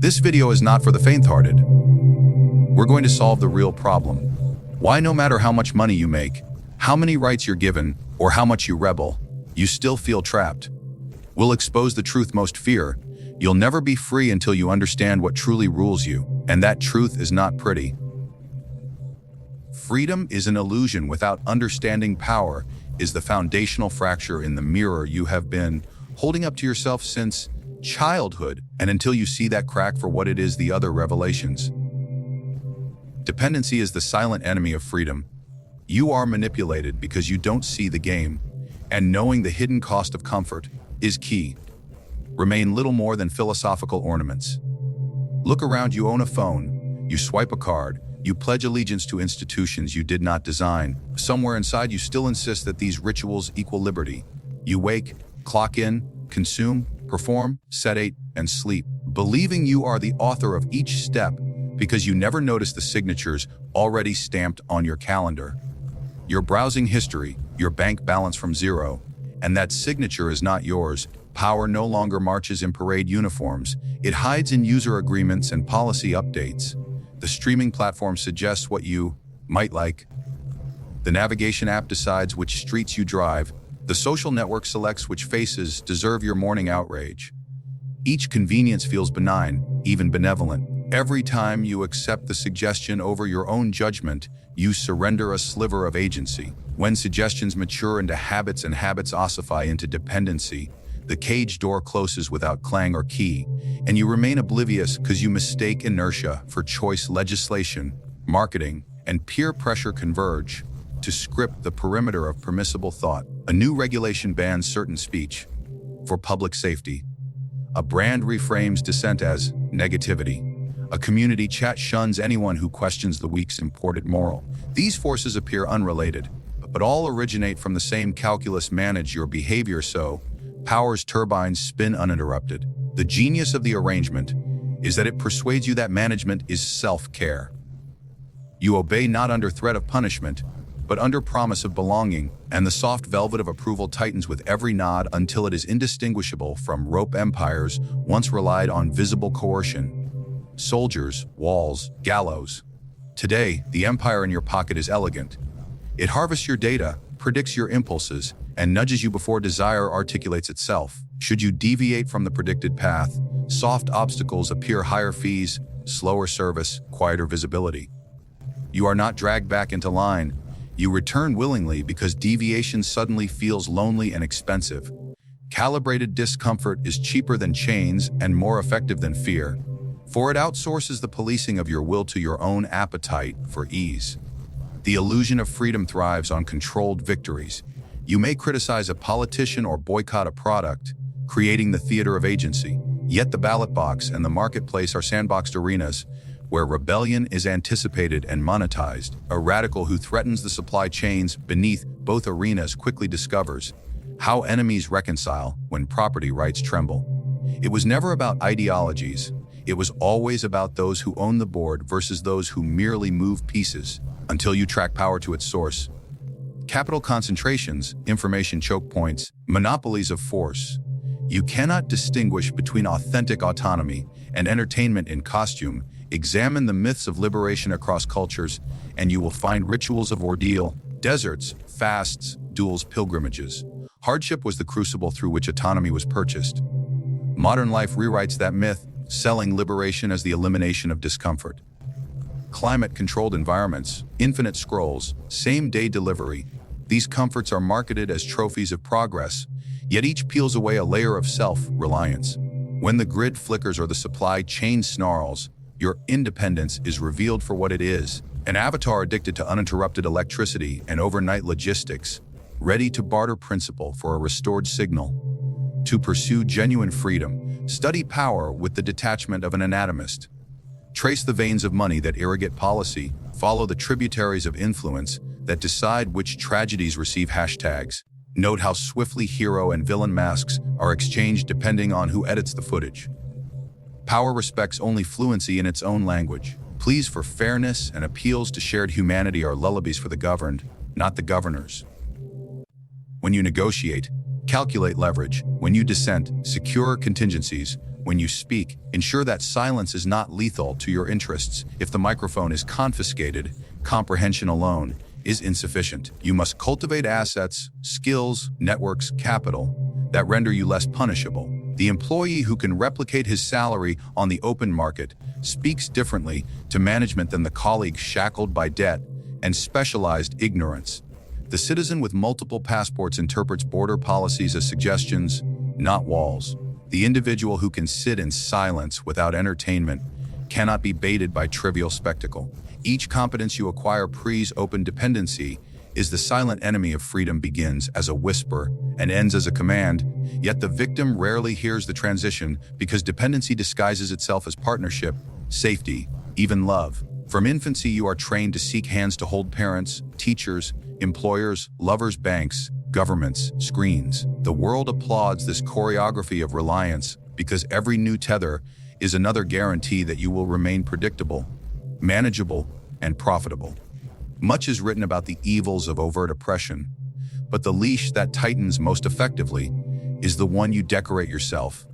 This video is not for the faint-hearted. We're going to solve the real problem. Why no matter how much money you make, how many rights you're given, or how much you rebel, you still feel trapped. We'll expose the truth most fear. You'll never be free until you understand what truly rules you, and that truth is not pretty. Freedom is an illusion without understanding. Power is the foundational fracture in the mirror you have been holding up to yourself since childhood, and until you see that crack for what it is, the other revelations. Dependency is the silent enemy of freedom. You are manipulated because you don't see the game, and knowing the hidden cost of comfort is key. Remain little more than philosophical ornaments. Look around. You own a phone, you swipe a card, you pledge allegiance to institutions you did not design. Somewhere inside you still insist that these rituals equal liberty. You wake, clock in, consume, perform, sedate, and sleep, believing you are the author of each step because you never notice the signatures already stamped on your calendar. Your browsing history, your bank balance from zero, and that signature is not yours. Power no longer marches in parade uniforms. It hides in user agreements and policy updates. The streaming platform suggests what you might like. The navigation app decides which streets you drive. The social network selects which faces deserve your morning outrage. Each convenience feels benign, even benevolent. Every time you accept the suggestion over your own judgment, you surrender a sliver of agency. When suggestions mature into habits and habits ossify into dependency, the cage door closes without clang or key, and you remain oblivious because you mistake inertia for choice. Legislation, marketing, and peer pressure converge to script the perimeter of permissible thought. A new regulation bans certain speech for public safety. A brand reframes dissent as negativity. A community chat shuns anyone who questions the week's imported moral. These forces appear unrelated, but all originate from the same calculus: manage your behavior so power's turbines spin uninterrupted. The genius of the arrangement is that it persuades you that management is self-care. You obey not under threat of punishment, but under promise of belonging, and the soft velvet of approval tightens with every nod until it is indistinguishable from rope. Empires once relied on visible coercion. Soldiers, walls, gallows. Today, the empire in your pocket is elegant. It harvests your data, predicts your impulses, and nudges you before desire articulates itself. Should you deviate from the predicted path, soft obstacles appear: higher fees, slower service, quieter visibility. You are not dragged back into line. You return willingly because deviation suddenly feels lonely and expensive. Calibrated discomfort is cheaper than chains and more effective than fear, for it outsources the policing of your will to your own appetite for ease. The illusion of freedom thrives on controlled victories. You may criticize a politician or boycott a product, creating the theater of agency. Yet the ballot box and the marketplace are sandboxed arenas where rebellion is anticipated and monetized. A radical who threatens the supply chains beneath both arenas quickly discovers how enemies reconcile when property rights tremble. It was never about ideologies. It was always about those who own the board versus those who merely move pieces, until you track power to its source. Capital concentrations, information choke points, monopolies of force. You cannot distinguish between authentic autonomy and entertainment in costume. Examine the myths of liberation across cultures, and you will find rituals of ordeal, deserts, fasts, duels, pilgrimages. Hardship was the crucible through which autonomy was purchased. Modern life rewrites that myth, selling liberation as the elimination of discomfort. Climate-controlled environments, infinite scrolls, same-day delivery. These comforts are marketed as trophies of progress, yet each peels away a layer of self-reliance. When the grid flickers or the supply chain snarls, your independence is revealed for what it is: an avatar addicted to uninterrupted electricity and overnight logistics, ready to barter principle for a restored signal. To pursue genuine freedom, study power with the detachment of an anatomist. Trace the veins of money that irrigate policy, follow the tributaries of influence that decide which tragedies receive hashtags. Note how swiftly hero and villain masks are exchanged depending on who edits the footage. Power respects only fluency in its own language. Pleas for fairness and appeals to shared humanity are lullabies for the governed, not the governors. When you negotiate, Calculate leverage. When you dissent, secure contingencies. When you speak, ensure that silence is not lethal to your interests. If the microphone is confiscated, comprehension alone is insufficient. You must cultivate assets, skills, networks, capital that render you less punishable. The employee who can replicate his salary on the open market speaks differently to management than the colleague shackled by debt and specialized ignorance. The citizen with multiple passports interprets border policies as suggestions, not walls. The individual who can sit in silence without entertainment cannot be baited by trivial spectacle. Each competence you acquire pre-open dependency is the silent enemy of freedom, begins as a whisper and ends as a command, yet the victim rarely hears the transition because dependency disguises itself as partnership, safety, even love. From infancy, you are trained to seek hands to hold: parents, teachers, employers, lovers, banks, governments, screens. The world applauds this choreography of reliance because every new tether is another guarantee that you will remain predictable, manageable, and profitable. Much is written about the evils of overt oppression, but the leash that tightens most effectively is the one you decorate yourself.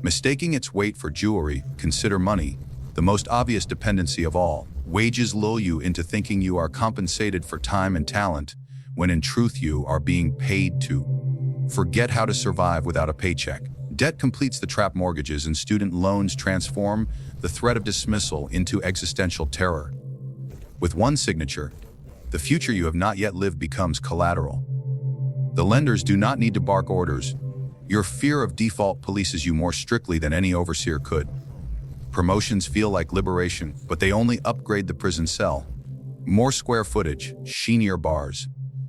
Mistaking its weight for jewelry, consider money the most obvious dependency of all. Wages lull you into thinking you are compensated for time and talent, when in truth you are being paid to. Forget how to survive without a paycheck. Debt completes the trap. Mortgages and student loans transform the threat of dismissal into existential terror. With one signature, the future you have not yet lived becomes collateral. The lenders do not need to bark orders. Your fear of default polices you more strictly than any overseer could. Promotions feel like liberation, but they only upgrade the prison cell. More square footage, sheenier bars.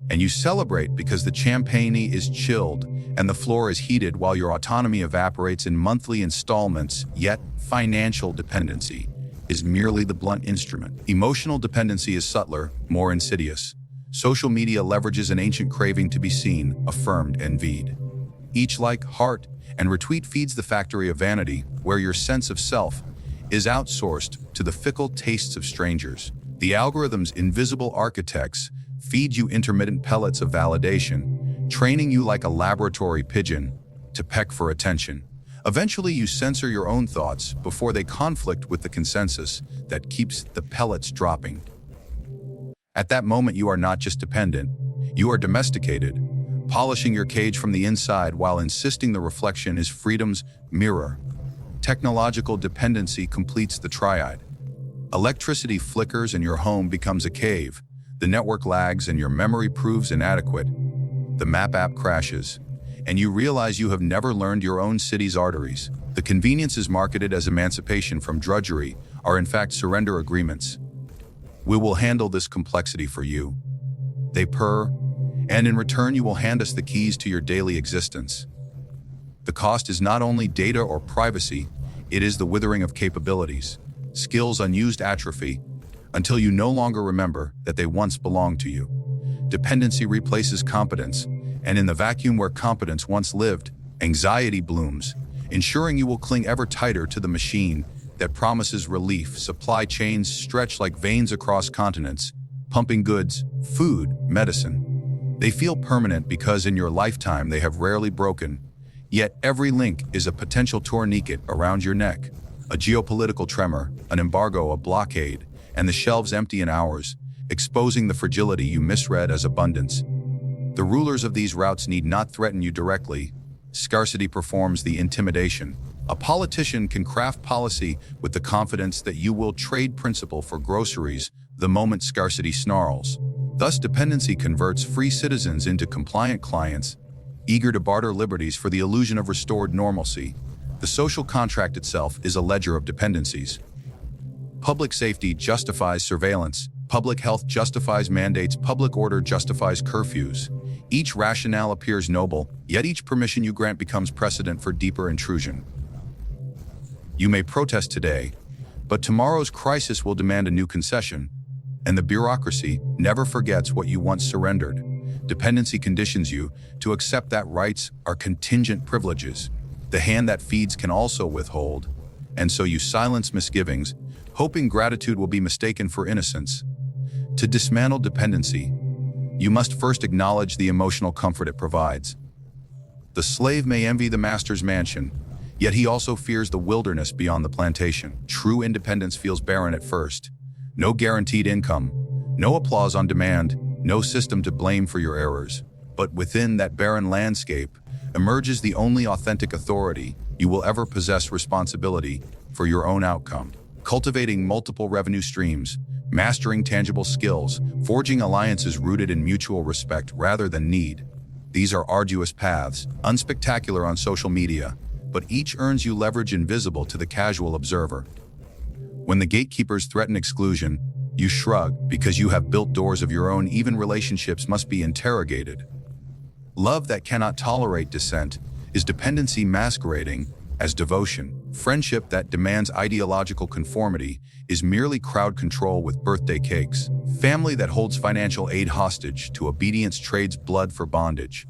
And you celebrate because the champagne is chilled and the floor is heated while your autonomy evaporates in monthly installments, yet financial dependency is merely the blunt instrument. Emotional dependency is subtler, more insidious. Social media leverages an ancient craving to be seen, affirmed, envied. Each like, heart, and retweet feeds the factory of vanity, where your sense of self is outsourced to the fickle tastes of strangers. The algorithm's invisible architects feed you intermittent pellets of validation, training you like a laboratory pigeon to peck for attention. Eventually, you censor your own thoughts before they conflict with the consensus that keeps the pellets dropping. At that moment, you are not just dependent, you are domesticated, polishing your cage from the inside while insisting the reflection is freedom's mirror. Technological dependency completes the triad. Electricity flickers and your home becomes a cave. The network lags and your memory proves inadequate. The map app crashes, and you realize you have never learned your own city's arteries. The conveniences marketed as emancipation from drudgery are in fact surrender agreements. We will handle this complexity for you, they purr, and in return you will hand us the keys to your daily existence. The cost is not only data or privacy, it is the withering of capabilities. Skills unused atrophy until you no longer remember that they once belonged to you. Dependency replaces competence, and in the vacuum where competence once lived, anxiety blooms, ensuring you will cling ever tighter to the machine that promises relief. Supply chains stretch like veins across continents, pumping goods, food, medicine. They feel permanent because in your lifetime they have rarely broken, yet every link is a potential tourniquet around your neck. A geopolitical tremor, an embargo, a blockade, and the shelves empty in hours, exposing the fragility you misread as abundance. The rulers of these routes need not threaten you directly. Scarcity performs the intimidation. A politician can craft policy with the confidence that you will trade principle for groceries the moment scarcity snarls. Thus, dependency converts free citizens into compliant clients, eager to barter liberties for the illusion of restored normalcy. The social contract itself is a ledger of dependencies. Public safety justifies surveillance. Public health justifies mandates. Public order justifies curfews. Each rationale appears noble, yet each permission you grant becomes precedent for deeper intrusion. You may protest today, but tomorrow's crisis will demand a new concession, and the bureaucracy never forgets what you once surrendered. Dependency conditions you to accept that rights are contingent privileges. The hand that feeds can also withhold, and so you silence misgivings, hoping gratitude will be mistaken for innocence. To dismantle dependency, you must first acknowledge the emotional comfort it provides. The slave may envy the master's mansion, yet he also fears the wilderness beyond the plantation. True independence feels barren at first. No guaranteed income, no applause on demand, no system to blame for your errors. But within that barren landscape emerges the only authentic authority you will ever possess: responsibility for your own outcome. Cultivating multiple revenue streams, mastering tangible skills, forging alliances rooted in mutual respect rather than need. These are arduous paths, unspectacular on social media, but each earns you leverage invisible to the casual observer. When the gatekeepers threaten exclusion, you shrug because you have built doors of your own. Even relationships must be interrogated. Love that cannot tolerate dissent is dependency masquerading as devotion. Friendship that demands ideological conformity is merely crowd control with birthday cakes. Family that holds financial aid hostage to obedience trades blood for bondage.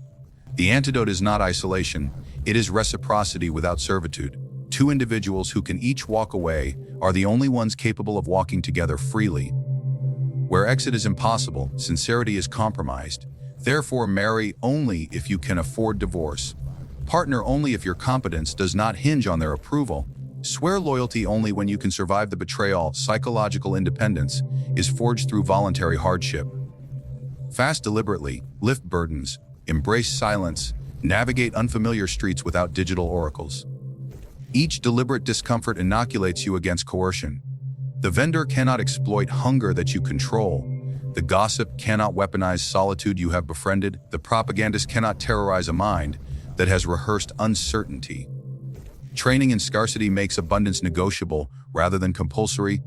The antidote is not isolation, it is reciprocity without servitude. Two individuals who can each walk away are the only ones capable of walking together freely. Where exit is impossible, sincerity is compromised. Therefore, marry only if you can afford divorce. Partner only if your competence does not hinge on their approval. Swear loyalty only when you can survive the betrayal. Psychological independence is forged through voluntary hardship. Fast deliberately, lift burdens, embrace silence, navigate unfamiliar streets without digital oracles. Each deliberate discomfort inoculates you against coercion. The vendor cannot exploit hunger that you control. The gossip cannot weaponize solitude you have befriended. The propagandist cannot terrorize a mind that has rehearsed uncertainty. Training in scarcity makes abundance negotiable rather than compulsory,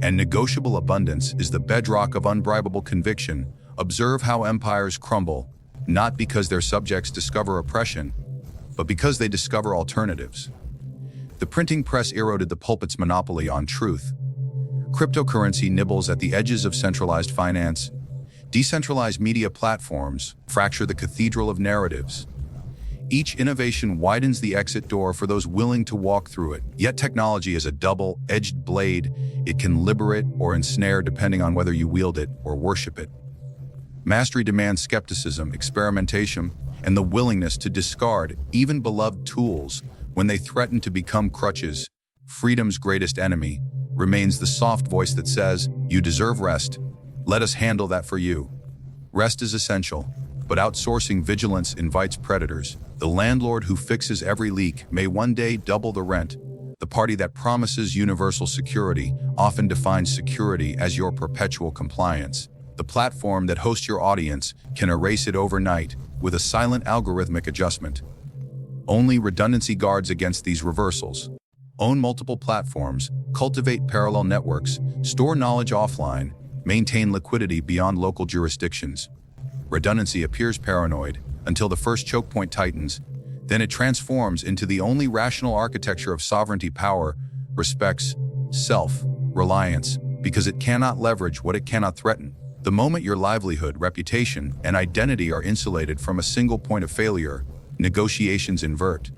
and negotiable abundance is the bedrock of unbribable conviction. Observe how empires crumble, not because their subjects discover oppression, but because they discover alternatives. The printing press eroded the pulpit's monopoly on truth. Cryptocurrency nibbles at the edges of centralized finance. Decentralized media platforms fracture the cathedral of narratives. Each innovation widens the exit door for those willing to walk through it. Yet technology is a double-edged blade. It can liberate or ensnare depending on whether you wield it or worship it. Mastery demands skepticism, experimentation, and the willingness to discard even beloved tools when they threaten to become crutches. Freedom's greatest enemy remains the soft voice that says, "You deserve rest. Let us handle that for you." Rest is essential, but outsourcing vigilance invites predators. The landlord who fixes every leak may one day double the rent. The party that promises universal security often defines security as your perpetual compliance. The platform that hosts your audience can erase it overnight with a silent algorithmic adjustment. Only redundancy guards against these reversals. Own multiple platforms, cultivate parallel networks, store knowledge offline, maintain liquidity beyond local jurisdictions. Redundancy appears paranoid until the first choke point tightens, then it transforms into the only rational architecture of sovereignty. Power respects self-reliance because it cannot leverage what it cannot threaten. The moment your livelihood, reputation, and identity are insulated from a single point of failure, negotiations invert.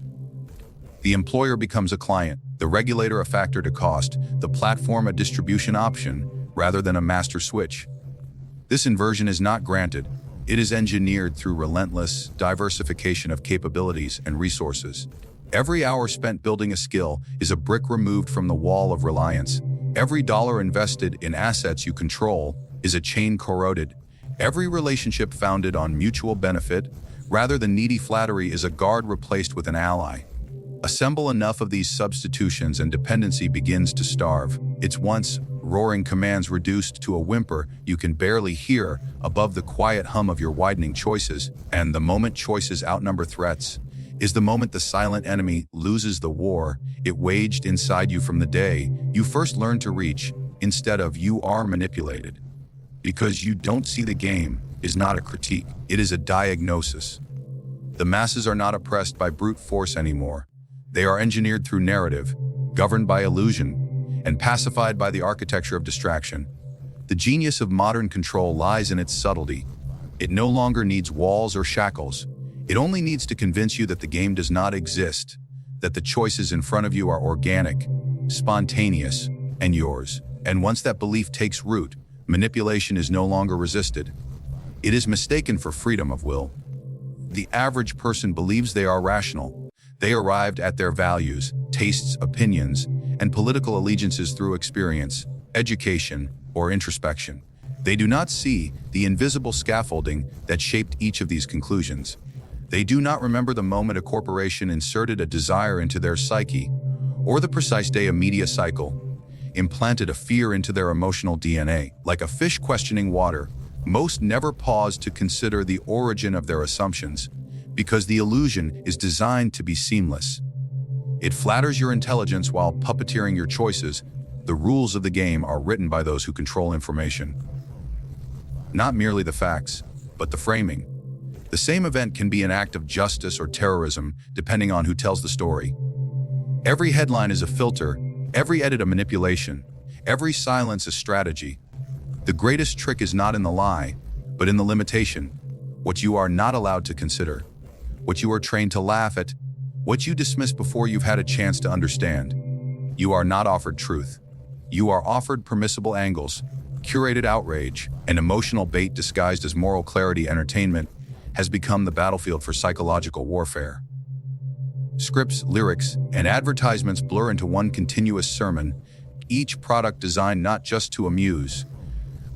The employer becomes a client, the regulator a factor to cost, the platform a distribution option rather than a master switch. This inversion is not granted. It is engineered through relentless diversification of capabilities and resources. Every hour spent building a skill is a brick removed from the wall of reliance. Every dollar invested in assets you control is a chain corroded. Every relationship founded on mutual benefit rather than needy flattery is a guard replaced with an ally. Assemble enough of these substitutions and dependency begins to starve. Its once roaring commands reduced to a whimper you can barely hear above the quiet hum of your widening choices. And the moment choices outnumber threats is the moment the silent enemy loses the war it waged inside you from the day you first learned to reach instead of you are manipulated. Because you don't see the game is not a critique, it is a diagnosis. The masses are not oppressed by brute force anymore. They are engineered through narrative, governed by illusion, and pacified by the architecture of distraction. The genius of modern control lies in its subtlety. It no longer needs walls or shackles. It only needs to convince you that the game does not exist, that the choices in front of you are organic, spontaneous, and yours. And once that belief takes root, manipulation is no longer resisted. It is mistaken for freedom of will. the average person believes they are rational. They arrived at their values, tastes, opinions, and political allegiances through experience, education, or introspection. They do not see the invisible scaffolding that shaped each of these conclusions. They do not remember the moment a corporation inserted a desire into their psyche, or the precise day a media cycle implanted a fear into their emotional DNA. Like a fish questioning water, most never pause to consider the origin of their assumptions, because the illusion is designed to be seamless. It flatters your intelligence while puppeteering your choices. The rules of the game are written by those who control information. Not merely the facts, but the framing. The same event can be an act of justice or terrorism, depending on who tells the story. Every headline is a filter, every edit a manipulation, every silence a strategy. The greatest trick is not in the lie, but in the limitation. What you are not allowed to consider, what you are trained to laugh at, what you dismiss before you've had a chance to understand. You are not offered truth. You are offered permissible angles, curated outrage, and emotional bait disguised as moral clarity. Entertainment has become the battlefield for psychological warfare. Scripts, lyrics, and advertisements blur into one continuous sermon, each product designed not just to amuse,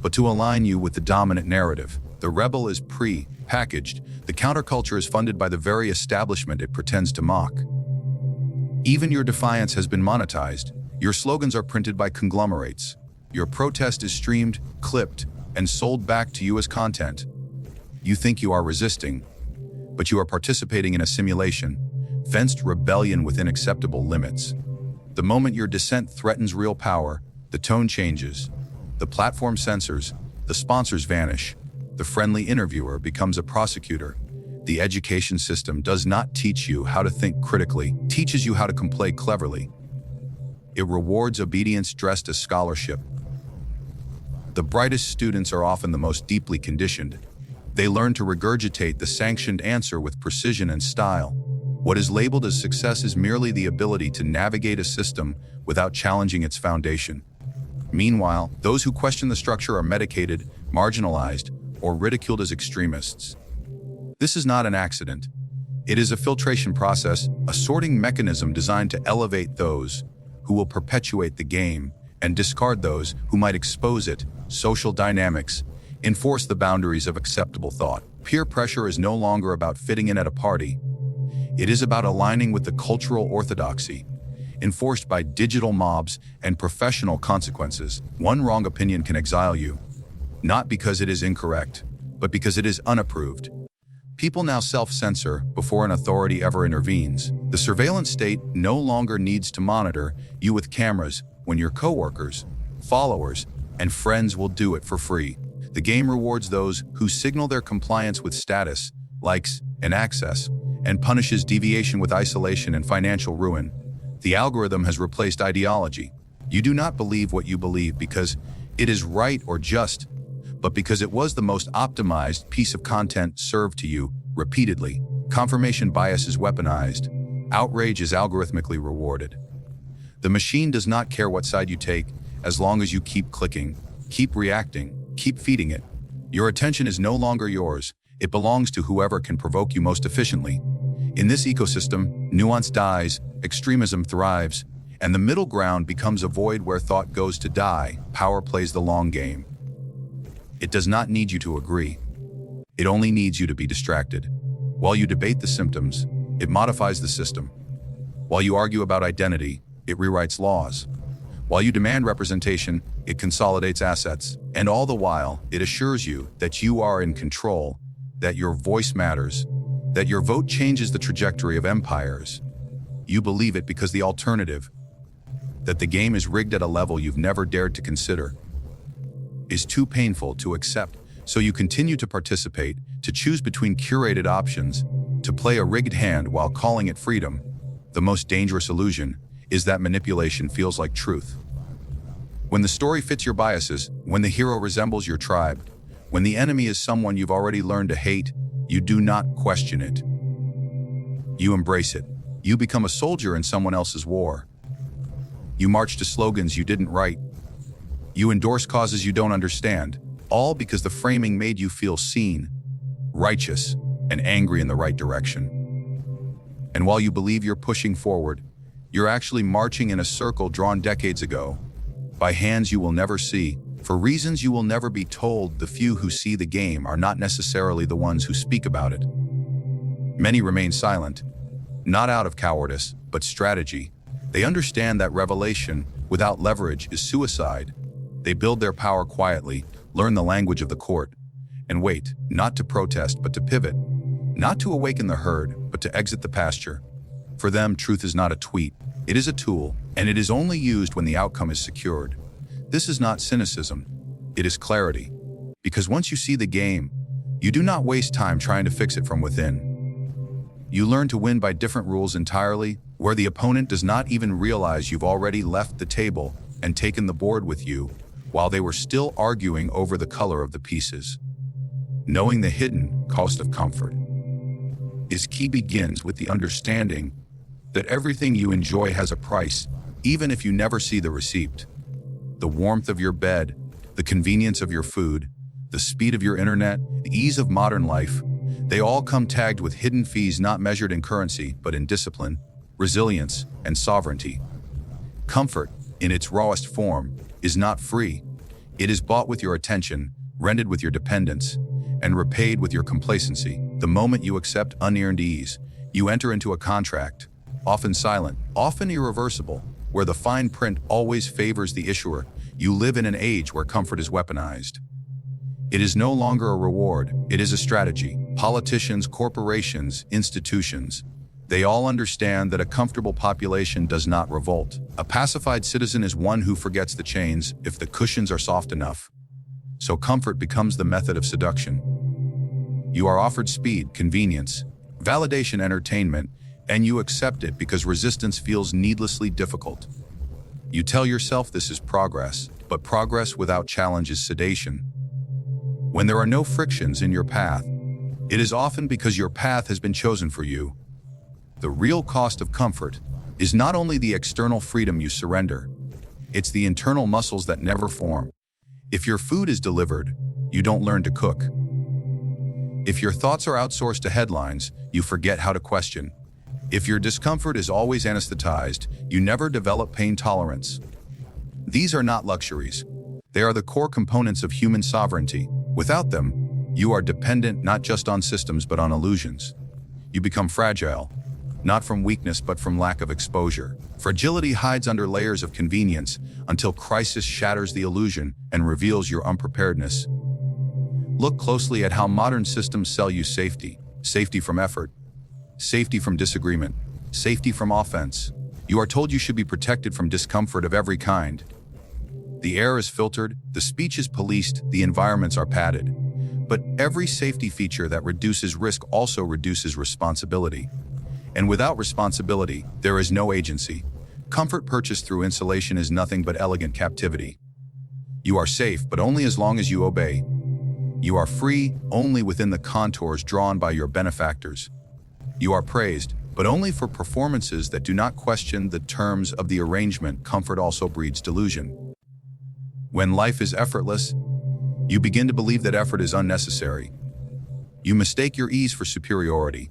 but to align you with the dominant narrative. The rebel is pre-packaged. The counterculture is funded by the very establishment it pretends to mock. Even your defiance has been monetized. Your slogans are printed by conglomerates. Your protest is streamed, clipped, and sold back to you as content. You think you are resisting, but you are participating in a simulation, fenced rebellion within acceptable limits. The moment your dissent threatens real power, the tone changes. The platform censors, the sponsors vanish. The friendly interviewer becomes a prosecutor. The education system does not teach you how to think critically, it teaches you how to complain cleverly. It rewards obedience dressed as scholarship. The brightest students are often the most deeply conditioned. They learn to regurgitate the sanctioned answer with precision and style. What is labeled as success is merely the ability to navigate a system without challenging its foundation. Meanwhile, those who question the structure are medicated, marginalized, or ridiculed as extremists. This is not an accident. It is a filtration process, a sorting mechanism designed to elevate those who will perpetuate the game and discard those who might expose it. Social dynamics enforce the boundaries of acceptable thought. Peer pressure is no longer about fitting in at a party. It is about aligning with the cultural orthodoxy, enforced by digital mobs and professional consequences. One wrong opinion can exile you, not because it is incorrect, but because it is unapproved. People now self-censor before an authority ever intervenes. The surveillance state no longer needs to monitor you with cameras when your coworkers, followers, and friends will do it for free. The game rewards those who signal their compliance with status, likes, and access, and punishes deviation with isolation and financial ruin. The algorithm has replaced ideology. You do not believe what you believe because it is right or just, but because it was the most optimized piece of content served to you repeatedly. Confirmation bias is weaponized. Outrage is algorithmically rewarded. The machine does not care what side you take as long as you keep clicking, keep reacting, keep feeding it. Your attention is no longer yours. It belongs to whoever can provoke you most efficiently. In this ecosystem, nuance dies, extremism thrives, and the middle ground becomes a void where thought goes to die. Power plays the long game. It does not need you to agree. It only needs you to be distracted. While you debate the symptoms, it modifies the system. While you argue about identity, it rewrites laws. While you demand representation, it consolidates assets. And all the while, it assures you that you are in control, that your voice matters, that your vote changes the trajectory of empires. You believe it because the alternative, that the game is rigged at a level you've never dared to consider, is too painful to accept. So you continue to participate, to choose between curated options, to play a rigged hand while calling it freedom. The most dangerous illusion is that manipulation feels like truth. When the story fits your biases, when the hero resembles your tribe, when the enemy is someone you've already learned to hate, you do not question it. You embrace it. You become a soldier in someone else's war. You march to slogans you didn't write. You endorse causes you don't understand, all because the framing made you feel seen, righteous, and angry in the right direction. And while you believe you're pushing forward, you're actually marching in a circle drawn decades ago, by hands you will never see, for reasons you will never be told. The few who see the game are not necessarily the ones who speak about it. Many remain silent, not out of cowardice, but strategy. They understand that revelation without leverage is suicide. They build their power quietly, learn the language of the court, and wait, not to protest, but to pivot, not to awaken the herd, but to exit the pasture. For them, truth is not a tweet, it is a tool, and it is only used when the outcome is secured. This is not cynicism, it is clarity. Because once you see the game, you do not waste time trying to fix it from within. You learn to win by different rules entirely, where the opponent does not even realize you've already left the table and taken the board with you, while they were still arguing over the color of the pieces. Knowing the hidden cost of comfort is key. Begins with the understanding that everything you enjoy has a price, even if you never see the receipt. The warmth of your bed, the convenience of your food, the speed of your internet, the ease of modern life, they all come tagged with hidden fees not measured in currency, but in discipline, resilience, and sovereignty. Comfort, in its rawest form, is not free. It is bought with your attention, rented with your dependence, and repaid with your complacency. The moment you accept unearned ease, you enter into a contract, often silent, often irreversible, where the fine print always favors the issuer. You live in an age where comfort is weaponized. It is no longer a reward, it is a strategy. Politicians, corporations, institutions, they all understand that a comfortable population does not revolt. A pacified citizen is one who forgets the chains if the cushions are soft enough. So comfort becomes the method of seduction. You are offered speed, convenience, validation, entertainment, and you accept it because resistance feels needlessly difficult. You tell yourself this is progress, but progress without challenge is sedation. When there are no frictions in your path, it is often because your path has been chosen for you. The real cost of comfort is not only the external freedom you surrender, it's the internal muscles that never form. If your food is delivered, you don't learn to cook. If your thoughts are outsourced to headlines, you forget how to question. If your discomfort is always anesthetized, you never develop pain tolerance. These are not luxuries. They are the core components of human sovereignty. Without them, you are dependent not just on systems but on illusions. You become fragile, not from weakness but from lack of exposure. Fragility hides under layers of convenience until crisis shatters the illusion and reveals your unpreparedness. Look closely at how modern systems sell you safety. Safety from effort, safety from disagreement, safety from offense. You are told you should be protected from discomfort of every kind. The air is filtered, the speech is policed, the environments are padded. But every safety feature that reduces risk also reduces responsibility. And without responsibility, there is no agency. Comfort purchased through insulation is nothing but elegant captivity. You are safe, but only as long as you obey. You are free only within the contours drawn by your benefactors. You are praised, but only for performances that do not question the terms of the arrangement. Comfort also breeds delusion. When life is effortless, you begin to believe that effort is unnecessary. You mistake your ease for superiority.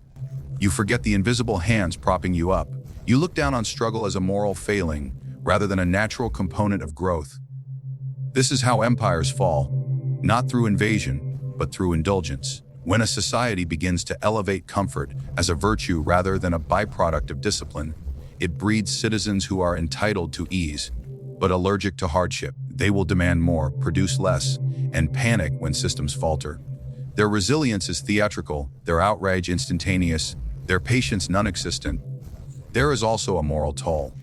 You forget the invisible hands propping you up. You look down on struggle as a moral failing rather than a natural component of growth. This is how empires fall, not through invasion, but through indulgence. When a society begins to elevate comfort as a virtue rather than a byproduct of discipline, it breeds citizens who are entitled to ease, but allergic to hardship. They will demand more, produce less, and panic when systems falter. Their resilience is theatrical, their outrage instantaneous, their patience non-existent. There is also a moral toll.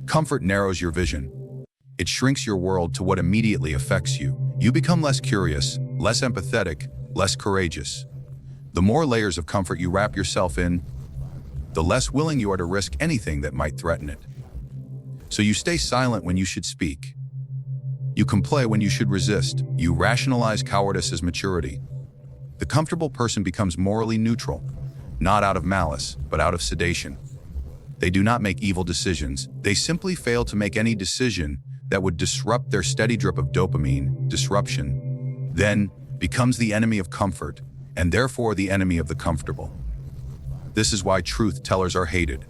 Comfort narrows your vision. It shrinks your world to what immediately affects you. You become less curious, less empathetic, less courageous. The more layers of comfort you wrap yourself in, the less willing you are to risk anything that might threaten it. So you stay silent when you should speak. You complain when you should resist. You rationalize cowardice as maturity. The comfortable person becomes morally neutral, not out of malice, but out of sedation. They do not make evil decisions. They simply fail to make any decision that would disrupt their steady drip of dopamine. Disruption then becomes the enemy of comfort, and therefore the enemy of the comfortable. This is why truth tellers are hated,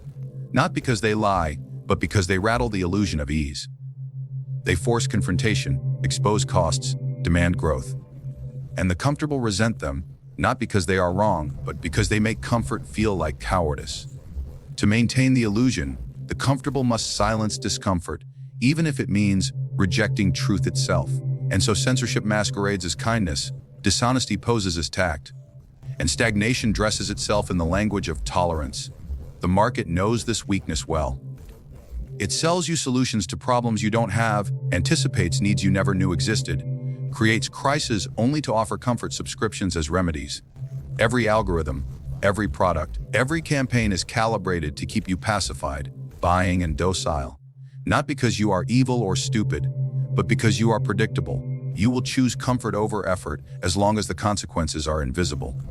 not because they lie, but because they rattle the illusion of ease. They force confrontation, expose costs, demand growth. And the comfortable resent them, not because they are wrong, but because they make comfort feel like cowardice. To maintain the illusion, the comfortable must silence discomfort, even if it means rejecting truth itself. And so censorship masquerades as kindness, dishonesty poses as tact, and stagnation dresses itself in the language of tolerance. The market knows this weakness well. It sells you solutions to problems you don't have, anticipates needs you never knew existed, creates crises only to offer comfort subscriptions as remedies. Every algorithm, every product, every campaign is calibrated to keep you pacified, buying and docile. Not because you are evil or stupid, but because you are predictable. You will choose comfort over effort as long as the consequences are invisible.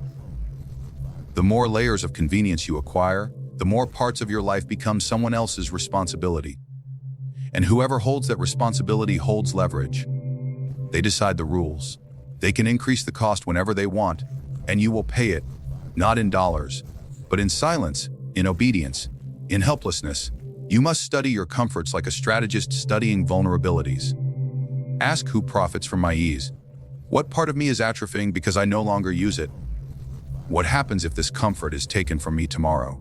The more layers of convenience you acquire, the more parts of your life become someone else's responsibility. And whoever holds that responsibility holds leverage. They decide the rules. They can increase the cost whenever they want, and you will pay it, not in dollars, but in silence, in obedience, in helplessness. You must study your comforts like a strategist studying vulnerabilities. Ask who profits from my ease. What part of me is atrophying because I no longer use it? What happens if this comfort is taken from me tomorrow?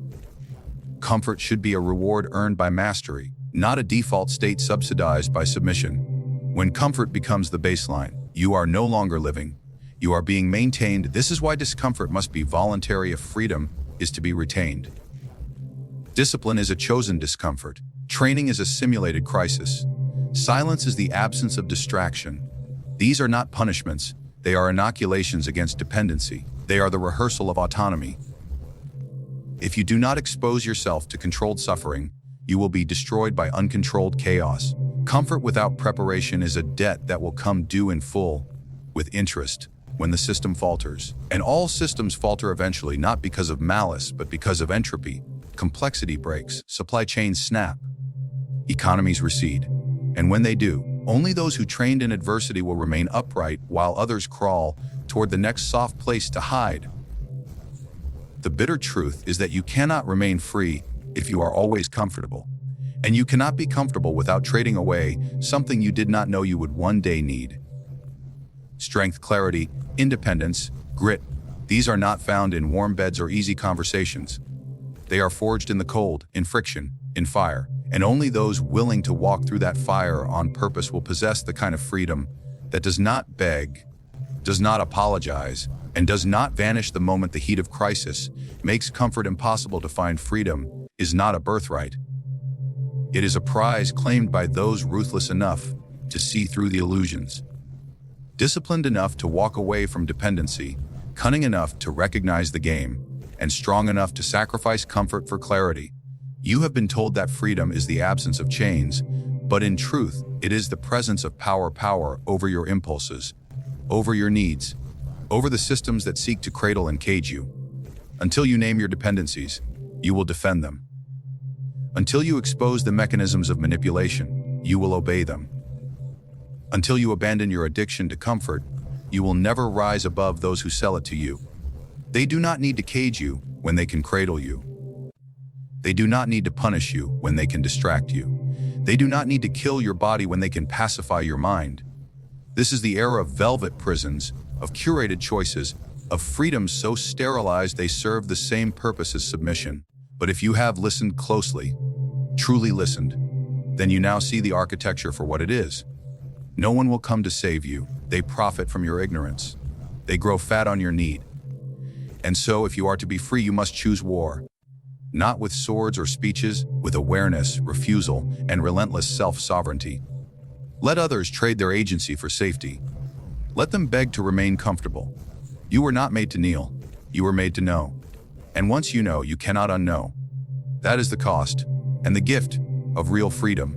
Comfort should be a reward earned by mastery, not a default state subsidized by submission. When comfort becomes the baseline, you are no longer living. You are being maintained. This is why discomfort must be voluntary if freedom is to be retained. Discipline is a chosen discomfort. Training is a simulated crisis. Silence is the absence of distraction. These are not punishments. They are inoculations against dependency. They are the rehearsal of autonomy. If you do not expose yourself to controlled suffering, you will be destroyed by uncontrolled chaos. Comfort without preparation is a debt that will come due in full, with interest, when the system falters. And all systems falter eventually, not because of malice, but because of entropy. Complexity breaks, supply chains snap, economies recede. And when they do, only those who trained in adversity will remain upright while others crawl toward the next soft place to hide. The bitter truth is that you cannot remain free if you are always comfortable. And you cannot be comfortable without trading away something you did not know you would one day need. Strength, clarity, independence, grit, these are not found in warm beds or easy conversations. They are forged in the cold, in friction, in fire. And only those willing to walk through that fire on purpose will possess the kind of freedom that does not beg, does not apologize, and does not vanish the moment the heat of crisis makes comfort impossible to find. Freedom is not a birthright. It is a prize claimed by those ruthless enough to see through the illusions, disciplined enough to walk away from dependency, cunning enough to recognize the game, and strong enough to sacrifice comfort for clarity. You have been told that freedom is the absence of chains, but in truth, it is the presence of power over your impulses, over your needs, over the systems that seek to cradle and cage you. Until you name your dependencies, you will defend them. Until you expose the mechanisms of manipulation, you will obey them. Until you abandon your addiction to comfort, you will never rise above those who sell it to you. They do not need to cage you when they can cradle you. They do not need to punish you when they can distract you. They do not need to kill your body when they can pacify your mind. This is the era of velvet prisons, of curated choices, of freedoms so sterilized they serve the same purpose as submission. But if you have listened closely, truly listened, then you now see the architecture for what it is. No one will come to save you. They profit from your ignorance. They grow fat on your need. And so if you are to be free, you must choose war. Not with swords or speeches, with awareness, refusal, and relentless self-sovereignty. Let others trade their agency for safety. Let them beg to remain comfortable. You were not made to kneel. You were made to know. And once you know, you cannot unknow. That is the cost and the gift of real freedom.